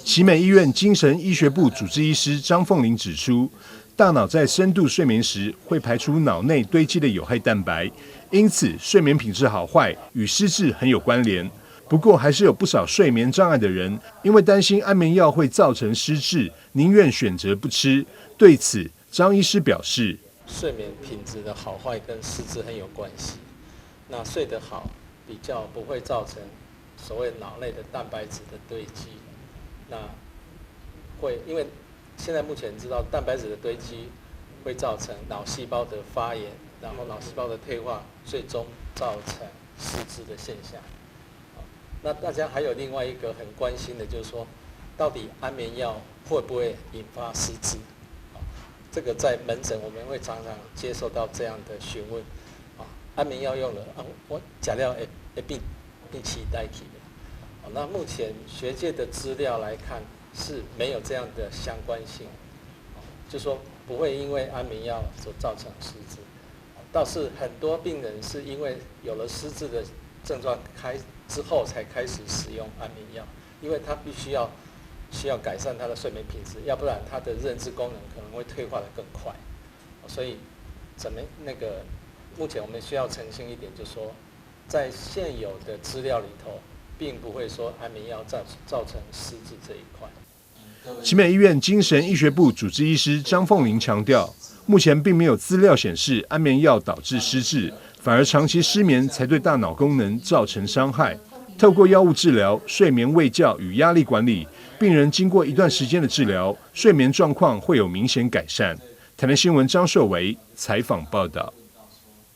奇美医院精神医学部主治医师张凤玲指出，大脑在深度睡眠时会排出脑内堆积的有害蛋白，因此睡眠品质好坏与失智很有关联。不过，还是有不少睡眠障碍的人，因为担心安眠药会造成失智，宁愿选择不吃。对此，张医师表示，睡眠品质的好坏跟失智很有关系。那睡得好，比较不会造成所谓脑内的蛋白质的堆积。那会因为现在目前知道蛋白质的堆积会造成脑细胞的发炎，然后脑细胞的退化，最终造成失智的现象。那大家还有另外一个很关心的，就是说，到底安眠药会不会引发失智？这个在门诊我们会常常接受到这样的询问。安眠药用了，我假料会变期代替的。那目前学界的资料来看是没有这样的相关性，就说不会因为安眠药所造成失智。倒是很多病人是因为有了失智的症状之后才开始使用安眠药，因为他必须要改善他的睡眠品质，要不然他的认知功能可能会退化得更快。所以目前我们需要澄清一点，就是说，在现有的资料里头，并不会说安眠药造成失智这一块。奇美医院精神医学部主治医师张凤玲强调，目前并没有资料显示安眠药导致失智，反而长期失眠才对大脑功能造成伤害。透过药物治疗、睡眠卫教与压力管理，病人经过一段时间的治疗，睡眠状况会有明显改善。台南新闻张硕维采访报道。